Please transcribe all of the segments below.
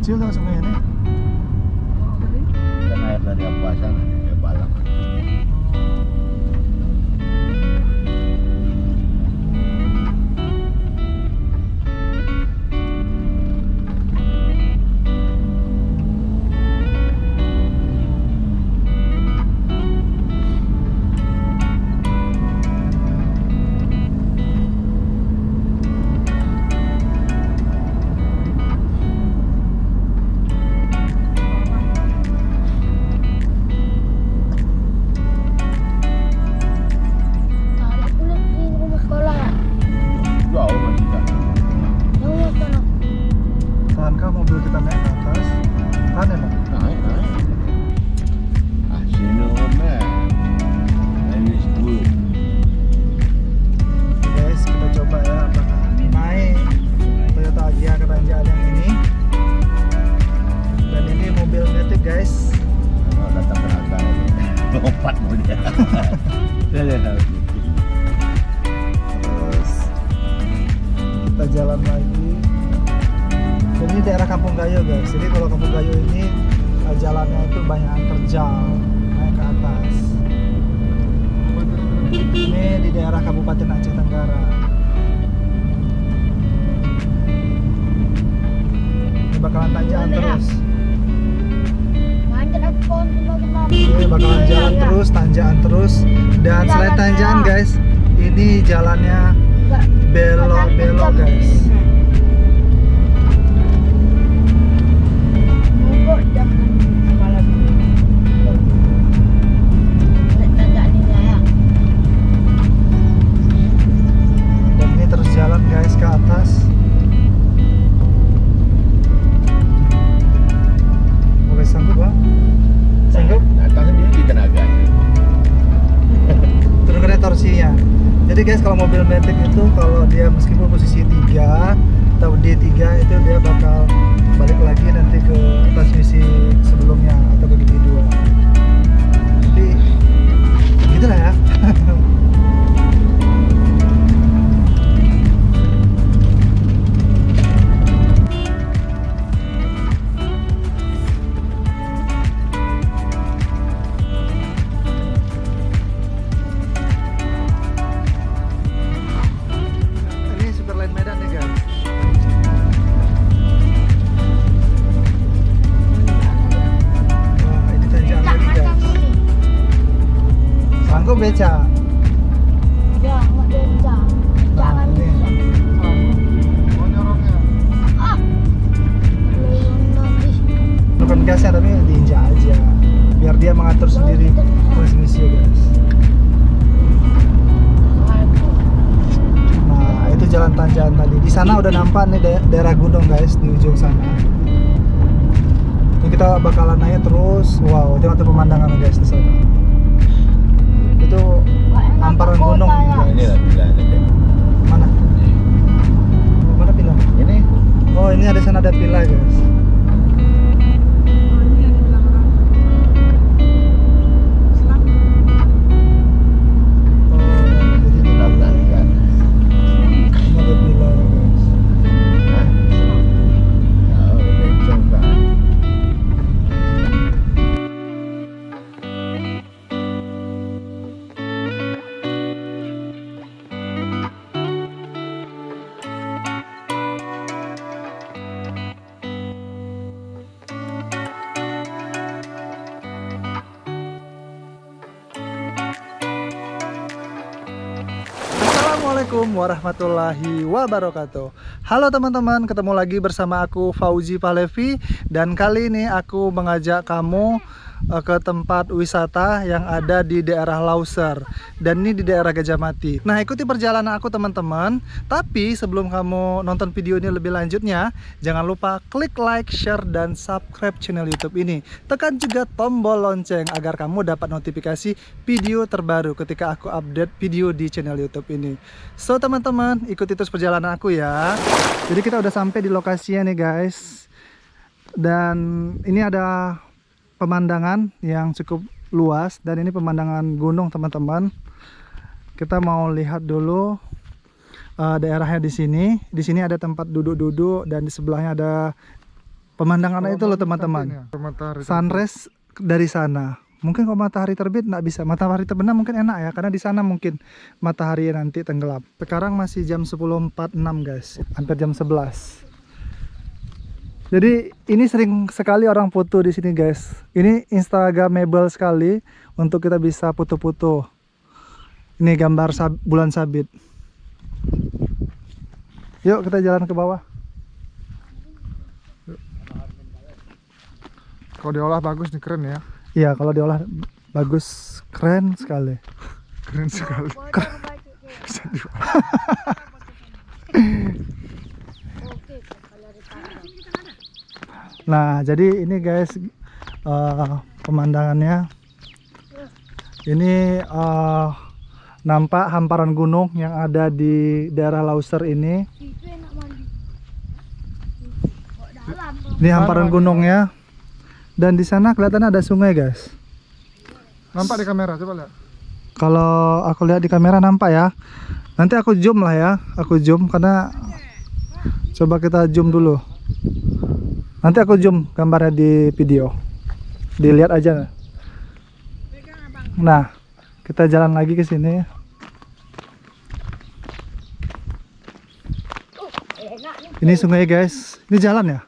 Kecil tuh sungai ini. Dan air dari Ampasa dia balak. Tahankah mobil kita naik ke atas? Tahan ya, Bang? Naik. Sini man. Ini school. Oke guys, kita coba ya apakah naik Toyota Agya ke tanjakan yang ini. Dan ini mobil metik guys. Kalau datang ke atas, lompat mau dia. Terus kita jalan lagi. Dan ini daerah Kampung Gayo guys. Jadi kalau Kampung Gayo ini jalannya itu banyak terjal naik ke atas. Ini di daerah Kabupaten Aceh Tenggara. Ini bakalan tanjakan terus. Ini bakalan jalan terus, tanjakan terus. Dan selain tanjakan guys, ini jalannya belok-belok guys. Dan ini terus jalan guys ke atas. Oke, sanggup Bang? Sanggup? Atas dia di tenaga. Turunkan torsinya. Jadi guys, kalau mobil metik itu kalau dia meskipun posisi 3 atau D3 itu dia bakal balik lagi nanti ke transmisi sebelumnya atau ke gigi 2. Jadi gitulah ya. Ini Superline Medan nih guys. Wah, ini tanjakan lagi guys. Sanggup beca. Nah, ini. Mau nyoroknya. Bukan gasnya tapi diinjak aja. Biar dia mengatur sendiri transmisi ya guys. Nah, itu jalan tanjakan tadi. Di sana udah nampak nih daerah gunung guys di ujung sana. Ini kita bakalan naik terus. Wow, tengok tuh pemandangan guys di sana. Itu hamparan gunung. Ini lah bila ada. Mana? Mana pila? Ini Oh, ini ada sana ada pila guys. Oh, jadi ini belakang kan. ada pila guys. Hah? Oh, bencong kan. Assalamualaikum warahmatullahi wabarakatuh. Halo teman-teman, ketemu lagi bersama aku Fauzi Pahlevi. Dan kali ini aku mengajak kamu ke tempat wisata yang ada di daerah Lauser, dan ini di daerah Gajah Mati. Nah, ikuti perjalanan aku teman-teman. Tapi sebelum kamu nonton video ini lebih lanjutnya, jangan lupa klik like, share, dan subscribe channel YouTube ini. Tekan juga tombol lonceng agar kamu dapat notifikasi video terbaru ketika aku update video di channel YouTube ini. So teman-teman, ikuti terus perjalanan aku ya. Jadi kita udah sampai di lokasinya nih guys. Dan ini ada pemandangan yang cukup luas, dan ini pemandangan gunung teman-teman. Kita mau lihat dulu daerahnya di sini. Di sini ada tempat duduk-duduk, dan di sebelahnya ada pemandangan itu loh teman-teman. Sunrise dari sana. Mungkin kalau matahari terbit nggak bisa. Matahari terbenam mungkin enak ya, karena di sana mungkin matahari nanti tenggelam. Sekarang masih jam 10.46 guys, hampir jam 11. Jadi ini sering sekali orang foto di sini guys. Ini instagramable sekali untuk kita bisa foto-foto. Ini gambar bulan sabit. Yuk kita jalan ke bawah. Kalau diolah bagus nih, keren ya. Iya, kalau diolah bagus, keren sekali. Keren sekali. Nah, jadi ini guys pemandangannya. Ini nampak hamparan gunung yang ada di daerah Lauser ini. Ini hamparan gunungnya. Dan di sana kelihatan ada sungai guys. Nampak di kamera, coba lihat. Kalau aku lihat di kamera nampak ya. Nanti aku zoom lah ya. Aku zoom karena coba kita zoom dulu. Nanti aku zoom gambarnya di video. Dilihat aja. Nah, kita jalan lagi ke sini. Ini sungai guys. Ini jalan ya?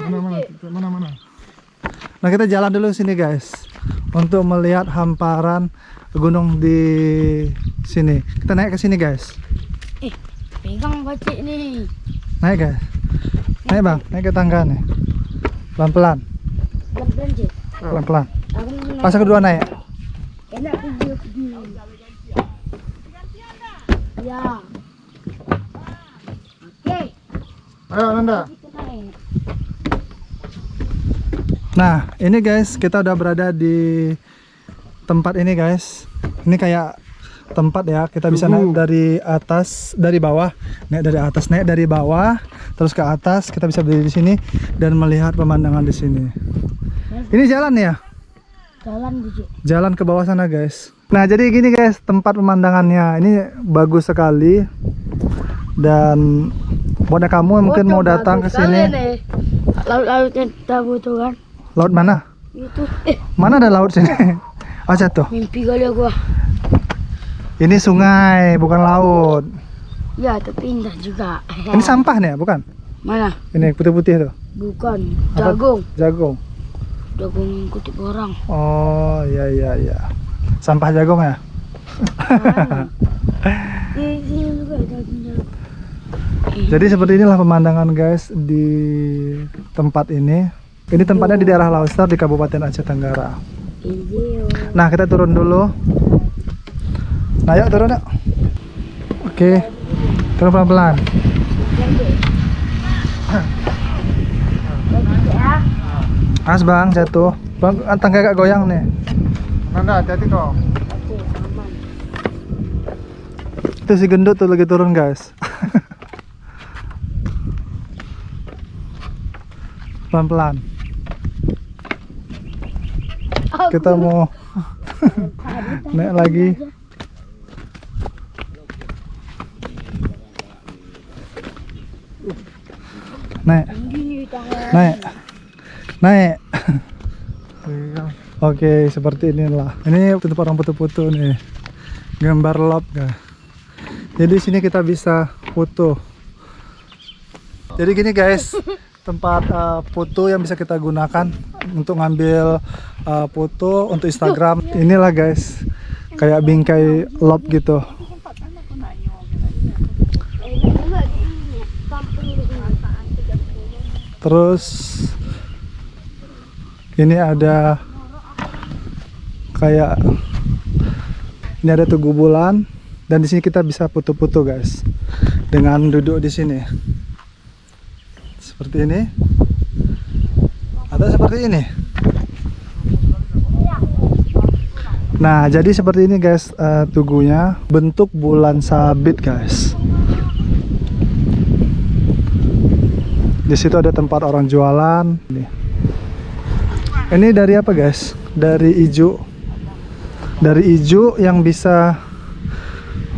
Mana. Nah, kita jalan dulu sini guys untuk melihat hamparan gunung di sini. Kita naik ke sini guys. Pegang bacik nih. Naik guys. Naik bang, naik ke tangga nih. Pelan-pelan. Pelan-pelan je. Pelan-pelan. Aku naik. Fase kedua naik. Enak video. Ya. Oke. Ayo Nanda. Kita naik. Nah, ini guys, kita udah berada di tempat ini guys. Ini kayak tempat ya, kita bisa naik dari atas, dari bawah, naik dari atas, naik dari bawah, terus ke atas. Kita bisa berdiri di sini dan melihat pemandangan di sini. Ini jalan ya? Jalan biji. Jalan ke bawah sana guys. Nah, jadi gini guys, tempat pemandangannya ini bagus sekali. Dan buat kamu yang mungkin mau datang ke sini. Laut-laut yang kita butuhkan. Laut mana? Itu. Mana ada laut sini? Oh, jatuh. Mimpi kali aku. Ini sungai, bukan laut. Ya, tapi indah juga. Ini sampah nih ya, bukan? Mana? Ini putih-putih tuh. Bukan. Apa? Jagung. Jagung. Jagung kutip orang. Oh, iya. Sampah jagung ya? Di sini juga jagung. Jadi seperti inilah pemandangan guys di tempat ini. Ini tempatnya di daerah Lauser di Kabupaten Aceh Tenggara. Nah, kita turun dulu. Nah, yuk turun yuk. Oke. Turun pelan-pelan. As bang, jatuh. Bang, tangga agak goyang nih. Nanda, hati-hati kok. Itu si gendut tuh lagi turun guys. Pelan-pelan. Kita mau naik lagi. Naik. Oke, seperti inilah. Ini tempat orang foto-foto nih. Gambar love guys. Jadi sini kita bisa foto. Jadi gini guys, tempat foto yang bisa kita gunakan untuk ngambil foto untuk Instagram. Inilah guys, kayak bingkai love gitu. Terus Ini ada kayak ini ada tugu bulan dan di sini kita bisa foto-foto guys dengan duduk di sini. Seperti ini. Atau seperti ini. Nah, jadi seperti ini guys tugunya, bentuk bulan sabit guys. Di situ ada tempat orang jualan. Ini dari apa guys? Dari ijo. Dari ijo yang bisa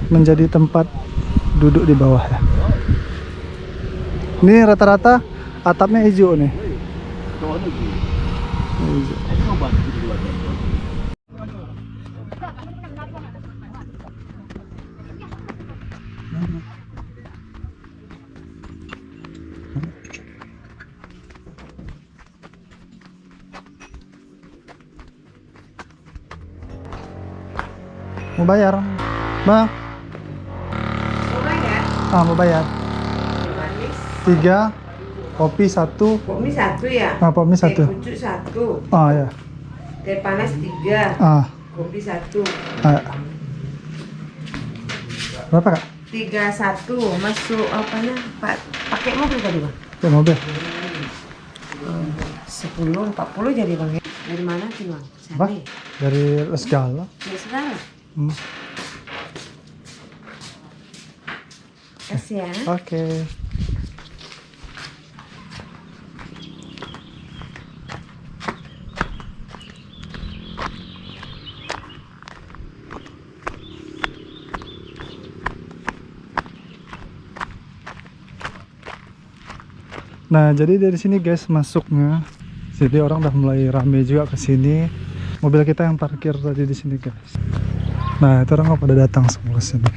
menjadi tempat duduk di bawah ya. Ini rata-rata atapnya hijau nih. Hijau. Mau bayar, bang? Mau bayar. 3 kopi 1. Kopi 1 ya? Kopi 1. Teh pucuk 1. Ya. Teh panas 3. Kopi 1. Berapa kak? 31 masuk apanya? Pakai mobil tadi bang? Pakai mobil. 10.40 jadi bang ya? Dari mana sih bang? Apa? Dari Segala. Dari sekarang? Kasih ya. Oke. Nah, jadi dari sini guys masuknya. Jadi orang udah mulai rame juga ke sini. Mobil kita yang parkir tadi di sini guys. Nah, itu orang pada datang semua ke sini.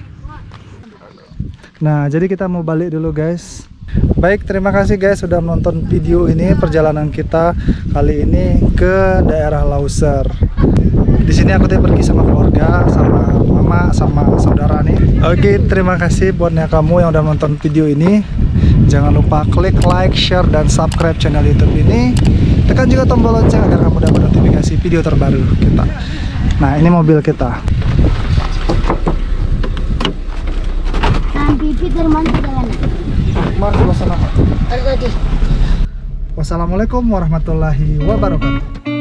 Nah, jadi kita mau balik dulu guys. Baik, terima kasih guys sudah menonton video ini, perjalanan kita kali ini ke daerah Lauser. Di sini aku tadi pergi sama keluarga, sama mama, sama saudara nih. Oke, terima kasih buatnya kamu yang udah nonton video ini. Jangan lupa klik like, share, dan subscribe channel YouTube ini. Tekan juga tombol lonceng agar kamu dapat notifikasi video terbaru kita. Nah, ini mobil kita. Pipi dari mana jalan? Mari kita sana. Tadi. Wassalamualaikum warahmatullahi wabarakatuh.